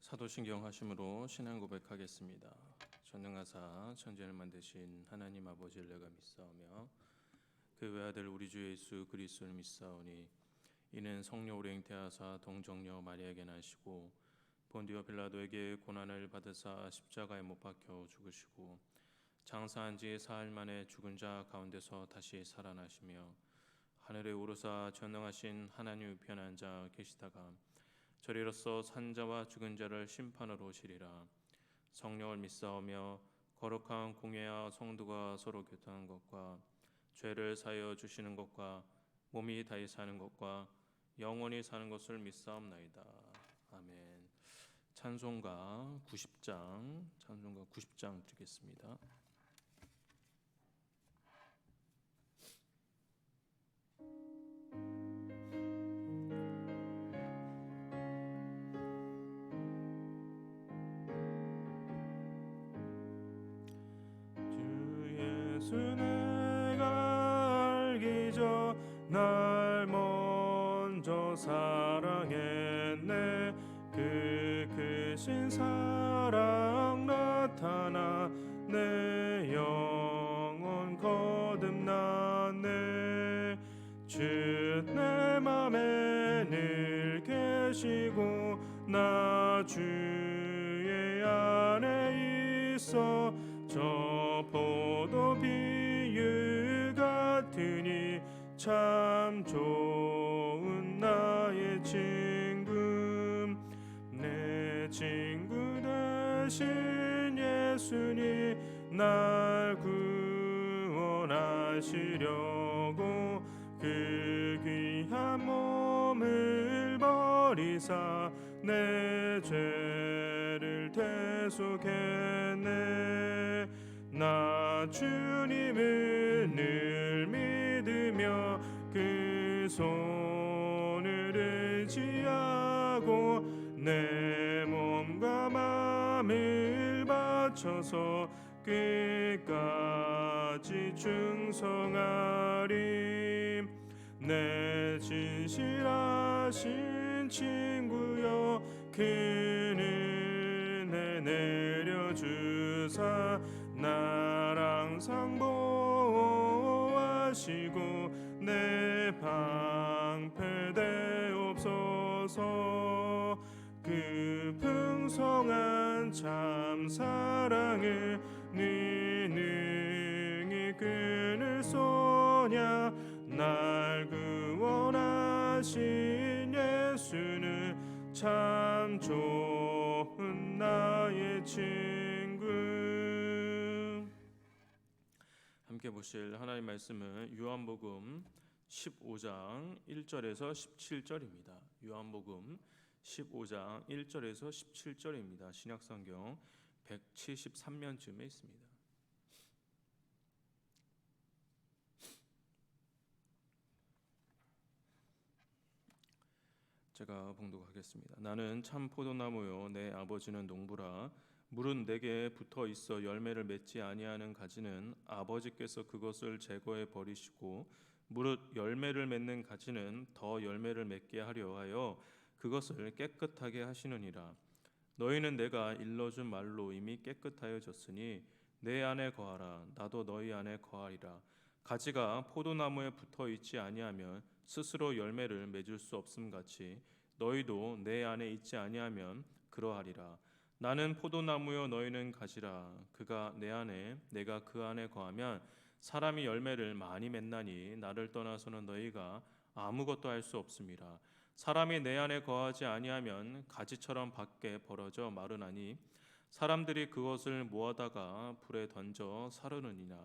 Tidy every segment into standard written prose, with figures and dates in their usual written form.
사도신경 하심으로 신앙 고백하겠습니다. 전능하사 천지를 만드신 하나님 아버지를 내가 믿사오며 그 외아들 우리 주 예수 그리스도를 믿사오니 이는 성령 오래 잉태하사 동정녀 마리아에게 나시고 본디오 빌라도에게 고난을 받으사 십자가에 못 박혀 죽으시고 장사한 지 사흘 만에 죽은 자 가운데서 다시 살아나시며 하늘에 오르사 전능하신 하나님 우편에 앉아 계시다가 저리로서 산자와 죽은 자를 심판하러 오시리라. 성령을 믿사오며 거룩한 공예와 성도가 서로 교통한 것과 죄를 사하여 주시는 것과 몸이 다시 사는 것과 영원히 사는 것을 믿사옵나이다. 아멘. 찬송가 90장 드리겠습니다. 예수 내가 알기 전 날 먼저 사랑했네. 그 크신 사랑 나타나 내 영혼 거듭났네. 주 내 맘에 늘 계시고 나 주의 안에 있어 저 포도 비유 같으니 참 좋은 나의 친구. 내 친구 되신 예수님 날 구원하시려고 그 귀한 몸을 버리사 내 죄를 대속했네. 나 주님을 늘 믿으며 그 손을 의지하고 내 몸과 마음을 바쳐서 끝까지 충성하리. 내 진실하신 친구여 그 은혜 내려주사 날 항상 보호하시고 내 방패 되옵소서. 그 풍성한 참 사랑을 네 능히 끊을 소냐. 날 구원하신 예수는 참 좋은 나의 친구. 함께 보실 하나님 말씀은 요한복음 15장 1절에서 17절입니다. 요한복음 15장 1절에서 17절입니다. 신약성경 173면쯤에 있습니다. 제가 봉독하겠습니다. 나는 참 포도나무요 내 아버지는 농부라. 물은 내게 붙어 있어 열매를 맺지 아니하는 가지는 아버지께서 그것을 제거해 버리시고 무릇 열매를 맺는 가지는 더 열매를 맺게 하려 하여 그것을 깨끗하게 하시느니라. 너희는 내가 일러준 말로 이미 깨끗하여졌으니 내 안에 거하라. 나도 너희 안에 거하리라. 가지가 포도나무에 붙어 있지 아니하면 스스로 열매를 맺을 수 없음 같이 너희도 내 안에 있지 아니하면 그러하리라. 나는 포도나무요 너희는 가지라. 그가 내 안에 내가 그 안에 거하면 사람이 열매를 많이 맺나니 나를 떠나서는 너희가 아무것도 할 수 없음이라. 사람이 내 안에 거하지 아니하면 가지처럼 밖에 벌어져 마르나니 사람들이 그것을 모아다가 불에 던져 사르느니라.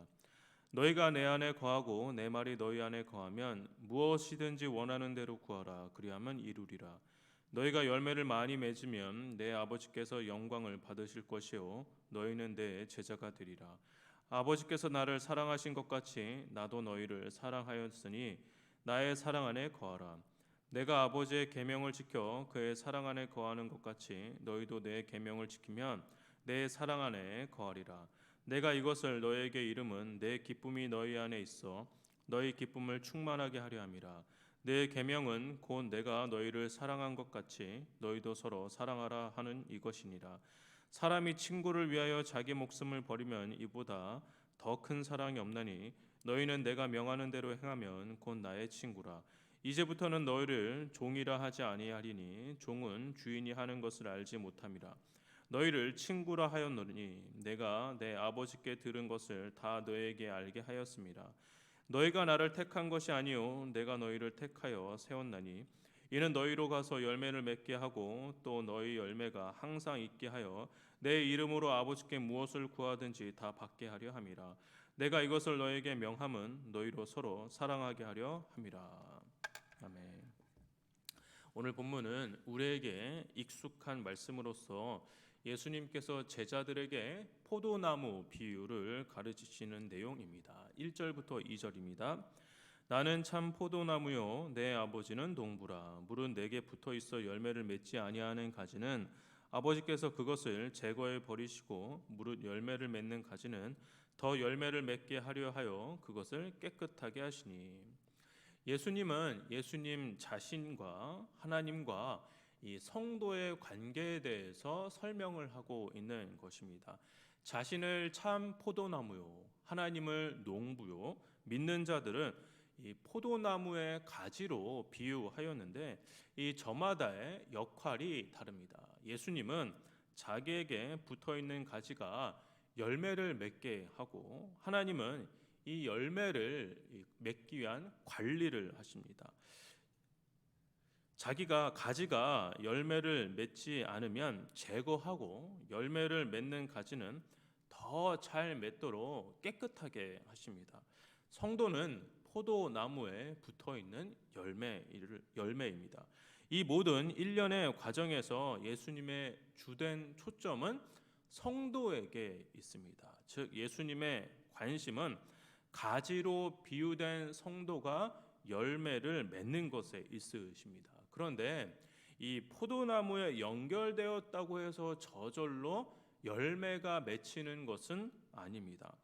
너희가 내 안에 거하고 내 말이 너희 안에 거하면 무엇이든지 원하는 대로 구하라. 그리하면 이루리라. 너희가 열매를 많이 맺으면 내 아버지께서 영광을 받으실 것이요 너희는 내 제자가 되리라. 아버지께서 나를 사랑하신 것 같이 나도 너희를 사랑하였으니 나의 사랑 안에 거하라. 내가 아버지의 계명을 지켜 그의 사랑 안에 거하는 것 같이 너희도 내 계명을 지키면 내 사랑 안에 거하리라. 내가 이것을 너희에게 이름은 내 기쁨이 너희 안에 있어 너희 기쁨을 충만하게 하려 함이라. 내 계명은 곧 내가 너희를 사랑한 것 같이 너희도 서로 사랑하라 하는 이것이니라. 사람이 친구를 위하여 자기 목숨을 버리면 이보다 더 큰 사랑이 없나니 너희는 내가 명하는 대로 행하면 곧 나의 친구라. 이제부터는 너희를 종이라 하지 아니하리니 종은 주인이 하는 것을 알지 못함이라. 너희를 친구라 하였노니 내가 내 아버지께 들은 것을 다 너희에게 알게 하였음이라. 너희가 나를 택한 것이 아니요 내가 너희를 택하여 세웠나니 이는 너희로 가서 열매를 맺게 하고 또 너희 열매가 항상 있게 하여 내 이름으로 아버지께 무엇을 구하든지 다 받게 하려 함이라. 내가 이것을 너희에게 명함은 너희로 서로 사랑하게 하려 함이라. 아멘. 오늘 본문은 우리에게 익숙한 말씀으로서 예수님께서 제자들에게 포도나무 비유를 가르치시는 내용입니다. 1절부터 2절입니다. 나는 참 포도나무요 내 아버지는 농부라. 물은 내게 붙어 있어 열매를 맺지 아니하는 가지는 아버지께서 그것을 제거해 버리시고 무릇 열매를 맺는 가지는 더 열매를 맺게 하려 하여 그것을 깨끗하게 하시니. 예수님은 예수님 자신과 하나님과 이 성도의 관계에 대해서 설명을 하고 있는 것입니다. 자신을 참 포도나무요, 하나님을 농부요, 믿는 자들은 이 포도나무의 가지로 비유하였는데 이 저마다의 역할이 다릅니다. 예수님은 자기에게 붙어 있는 가지가 열매를 맺게 하고 하나님은 이 열매를 맺기 위한 관리를 하십니다. 자기가 가지가 열매를 맺지 않으면 제거하고 열매를 맺는 가지는 더 잘 맺도록 깨끗하게 하십니다. 성도는 포도나무에 붙어 있는 열매입니다. 이 모든 일련의 과정에서 예수님의 주된 초점은 성도에게 있습니다. 즉 예수님의 관심은 가지로 비유된 성도가 열매를 맺는 것에 있으십니다. 그런데 이 포도나무에 연결되었다고 해서 저절로 열매가 맺히는 것은 아닙니다.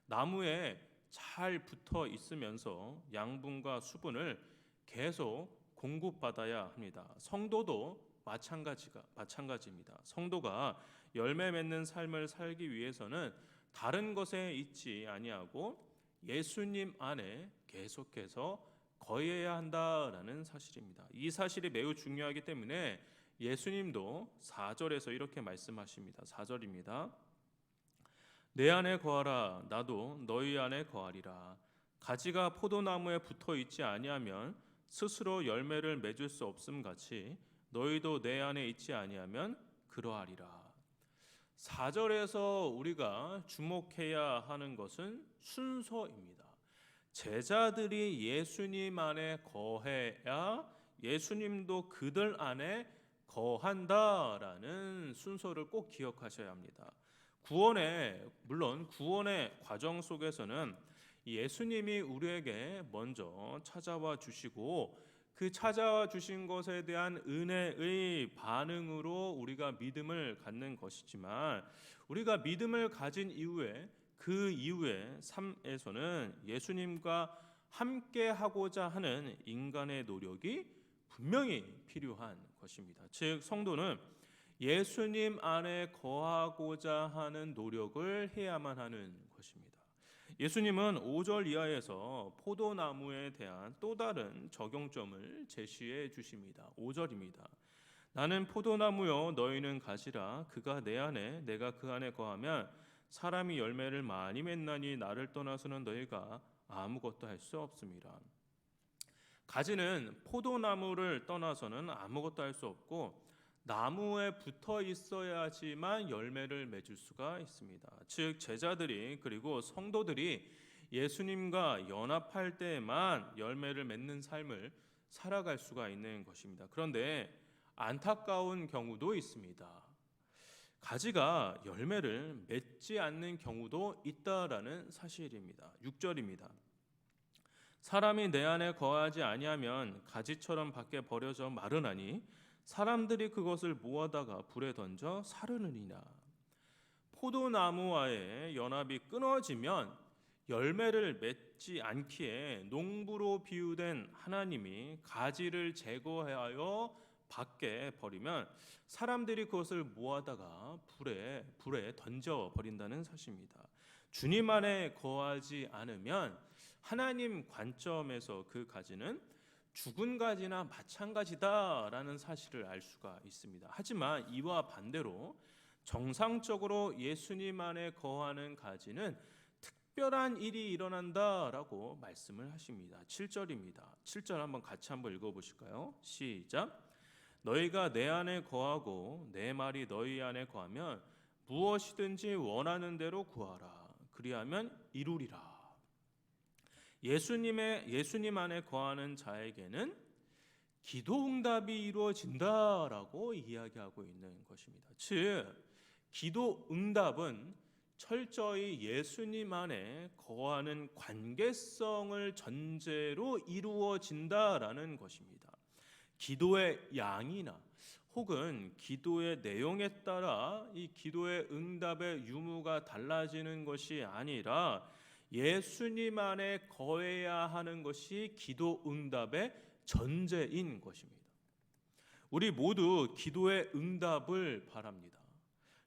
나무에 잘 붙어 있으면서 양분과 수분을 계속 공급받아야 합니다. 성도도 마찬가지입니다. 성도가 열매 맺는 삶을 살기 위해서는 다른 것에 있지 아니하고 예수님 안에 계속해서 거해야 한다라는 사실입니다. 이 사실이 매우 중요하기 때문에 예수님도 4절에서 이렇게 말씀하십니다. 4절입니다. 내 안에 거하라 나도 너희 안에 거하리라. 가지가 포도나무에 붙어 있지 아니하면 스스로 열매를 맺을 수 없음 같이 너희도 내 안에 있지 아니하면 그러하리라. 4절에서 우리가 주목해야 하는 것은 순서입니다. 제자들이 예수님 안에 거해야 예수님도 그들 안에 거한다라는 순서를 꼭 기억하셔야 합니다. 물론 구원의 과정 속에서는 예수님이 우리에게 먼저 찾아와 주시고 그 찾아와 주신 것에 대한 은혜의 반응으로 우리가 믿음을 갖는 것이지만 우리가 믿음을 가진 이후에 그 이후의 삶에서는 예수님과 함께 하고자 하는 인간의 노력이 분명히 필요한 것입니다. 즉 성도는 예수님 안에 거하고자 하는 노력을 해야만 하는 것입니다. 예수님은 5절 이하에서 포도나무에 대한 또 다른 적용점을 제시해 주십니다. 5절입니다. 나는 포도나무요 너희는 가지라. 그가 내 안에 내가 그 안에 거하면 사람이 열매를 많이 맺나니 나를 떠나서는 너희가 아무것도 할 수 없음이라. 가지는 포도나무를 떠나서는 아무것도 할 수 없고 나무에 붙어 있어야지만 열매를 맺을 수가 있습니다. 즉 제자들이 그리고 성도들이 예수님과 연합할 때에만 열매를 맺는 삶을 살아갈 수가 있는 것입니다. 그런데 안타까운 경우도 있습니다. 가지가 열매를 맺지 않는 경우도 있다라는 사실입니다. 6절입니다. 사람이 내 안에 거하지 아니하면 가지처럼 밖에 버려져 마르나니 사람들이 그것을 모아다가 불에 던져 사르느니라. 포도나무와의 연합이 끊어지면 열매를 맺지 않기에 농부로 비유된 하나님이 가지를 제거하여 밖에 버리면 사람들이 그것을 모아다가 불에 던져 버린다는 사실입니다. 주님 안에 거하지 않으면 하나님 관점에서 그 가지는 죽은 가지나 마찬가지다라는 사실을 알 수가 있습니다. 하지만 이와 반대로 정상적으로 예수님 안에 거하는 가지는 특별한 일이 일어난다라고 말씀을 하십니다. 7절입니다. 7절 한번 같이 한번 읽어보실까요? 시작. 너희가 내 안에 거하고 내 말이 너희 안에 거하면 무엇이든지 원하는 대로 구하라. 그리하면 이루리라. 예수님 안에 거하는 자에게는 기도 응답이 이루어진다라고 이야기하고 있는 것입니다. 즉, 기도 응답은 철저히 예수님 안에 거하는 관계성을 전제로 이루어진다라는 것입니다. 기도의 양이나 혹은 기도의 내용에 따라 이 기도의 응답의 유무가 달라지는 것이 아니라 예수님 안에 거해야 하는 것이 기도 응답의 전제인 것입니다. 우리 모두 기도의 응답을 바랍니다.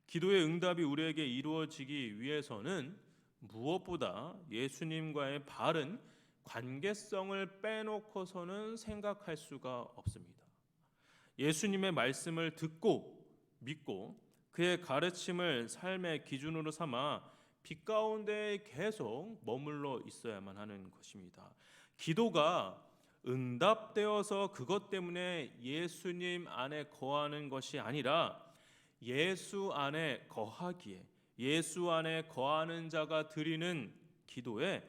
기도의 응답이 우리에게 이루어지기 위해서는 무엇보다 예수님과의 바른 관계성을 빼놓고서는 생각할 수가 없습니다. 예수님의 말씀을 듣고 믿고 그의 가르침을 삶의 기준으로 삼아 빛 가운데 계속 머물러 있어야만 하는 것입니다. 기도가 응답되어서 그것 때문에 예수님 안에 거하는 것이 아니라 예수 안에 거하기에 예수 안에 거하는 자가 드리는 기도에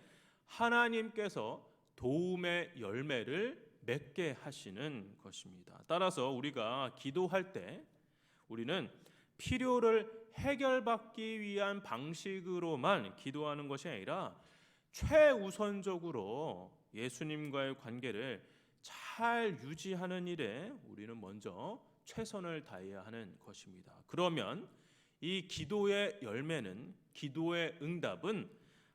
하나님께서 도움의 열매를 맺게 하시는 것입니다. 따라서 우리가 기도할 때 우리는 필요를 해결받기 위한 방식으로만 기도하는 것이 아니라 최우선적으로 예수님과의 관계를 잘 유지하는 일에 우리는 먼저 최선을 다해야 하는 것입니다. 그러면 이 기도의 열매는, 기도의 응답은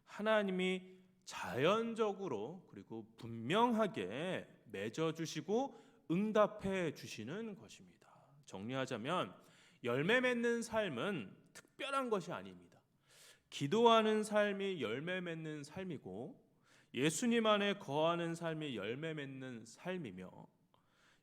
하나님이 자연적으로 그리고 분명하게 맺어주시고 응답해 주시는 것입니다. 정리하자면 열매 맺는 삶은 특별한 것이 아닙니다. 기도하는 삶이 열매 맺는 삶이고 예수님 안에 거하는 삶이 열매 맺는 삶이며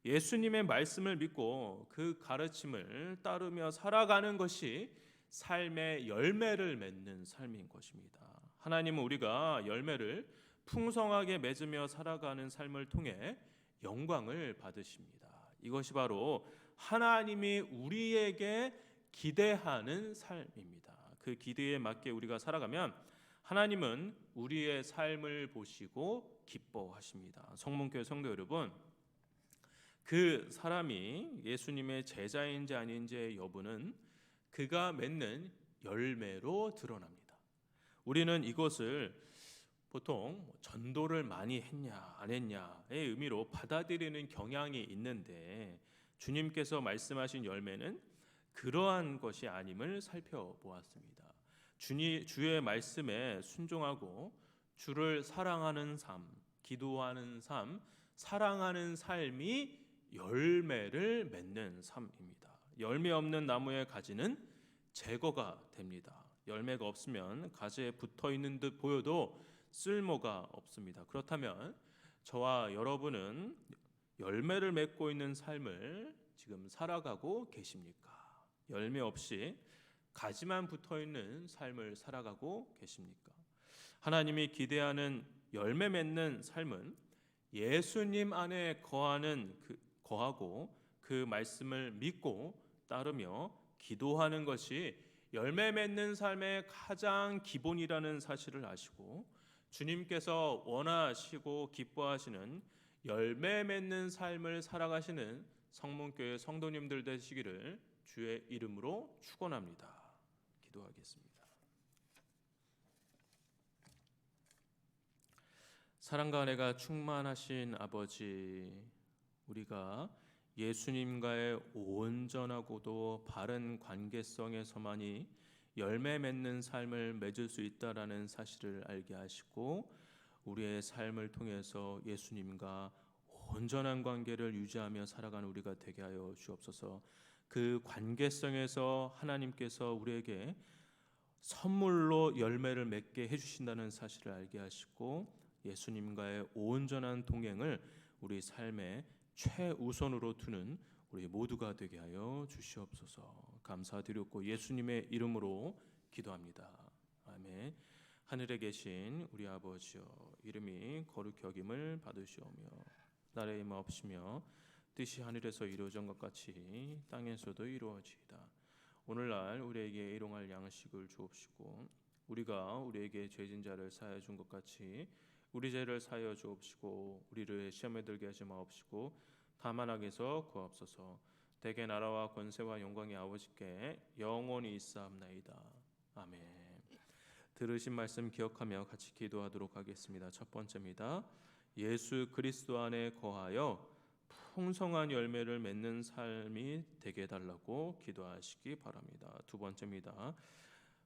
예수님의 말씀을 믿고 그 가르침을 따르며 살아가는 것이 삶의 열매를 맺는 삶인 것입니다. 하나님은 우리가 열매를 풍성하게 맺으며 살아가는 삶을 통해 영광을 받으십니다. 이것이 바로 하나님이 우리에게 기대하는 삶입니다. 그 기대에 맞게 우리가 살아가면 하나님은 우리의 삶을 보시고 기뻐하십니다. 성문교회 성도 여러분, 그 사람이 예수님의 제자인지 아닌지의 여부는 그가 맺는 열매로 드러납니다. 우리는 이것을 보통 전도를 많이 했냐 안 했냐의 의미로 받아들이는 경향이 있는데 주님께서 말씀하신 열매는 그러한 것이 아님을 살펴보았습니다. 주의 말씀에 순종하고 주를 사랑하는 삶, 기도하는 삶, 사랑하는 삶이 열매를 맺는 삶입니다. 열매 없는 나무의 가지는 제거가 됩니다. 열매가 없으면 가지에 붙어 있는 듯 보여도 쓸모가 없습니다. 그렇다면 저와 여러분은 열매를 맺고 있는 삶을 지금 살아가고 계십니까? 열매 없이 가지만 붙어 있는 삶을 살아가고 계십니까? 하나님이 기대하는 열매 맺는 삶은 예수님 안에 거하고 그 말씀을 믿고 따르며 기도하는 것이 열매 맺는 삶의 가장 기본이라는 사실을 아시고 주님께서 원하시고 기뻐하시는 열매 맺는 삶을 살아가시는 성문교회 성도님들 되시기를 주의 이름으로 축원합니다. 기도하겠습니다. 사랑과 은혜가 충만하신 아버지, 우리가 예수님과의 온전하고도 바른 관계성에서만이 열매 맺는 삶을 맺을 수 있다라는 사실을 알게 하시고 우리의 삶을 통해서 예수님과 온전한 관계를 유지하며 살아가는 우리가 되게 하여 주옵소서. 그 관계성에서 하나님께서 우리에게 선물로 열매를 맺게 해주신다는 사실을 알게 하시고 예수님과의 온전한 동행을 우리 삶의 최우선으로 두는 우리 모두가 되게 하여 주시옵소서. 감사드렸고 예수님의 이름으로 기도합니다. 아멘. 하늘에 계신 우리 아버지여, 이름이 거룩히 여김을 받으시오며 나라의 임하옵시며 뜻이 하늘에서 이루어진 것 같이 땅에서도 이루어지이다. 오늘날 우리에게 일용할 양식을 주옵시고 우리가 우리에게 죄진 자를 사하여 준 것 같이 우리 죄를 사하여 주옵시고 우리를 시험에 들게 하지 마옵시고 다만 악에서 구하옵소서. 대개 나라와 권세와 영광이 아버지께 영원히 있사옵나이다. 아멘. 들으신 말씀 기억하며 같이 기도하도록 하겠습니다. 첫 번째입니다. 예수 그리스도 안에 거하여 풍성한 열매를 맺는 삶이 되게 해달라고 기도하시기 바랍니다. 두 번째입니다.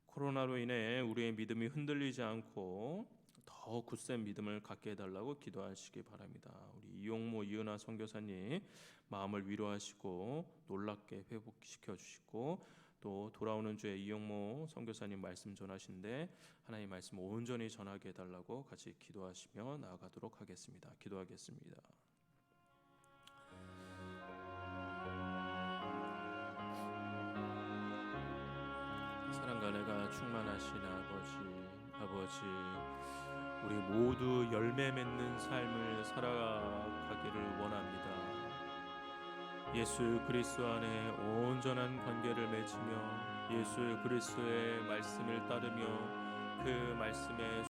코로나로 인해 우리의 믿음이 흔들리지 않고 더 굳센 믿음을 갖게 해달라고 기도하시기 바랍니다. 우리 이용모 이은하 선교사님 마음을 위로하시고 놀랍게 회복시켜 주시고 또 돌아오는 주에 이용모 선교사님 말씀 전하신데 하나님 말씀 온전히 전하게 해달라고 같이 기도하시며 나아가도록 하겠습니다. 기도하겠습니다. 사랑과 은혜가 충만하신 아버지 우리 모두 열매 맺는 삶을 살아가기를 원합니다. 예수 그리스도 안에 온전한 관계를 맺으며 예수 그리스도의 말씀을 따르며 그 말씀에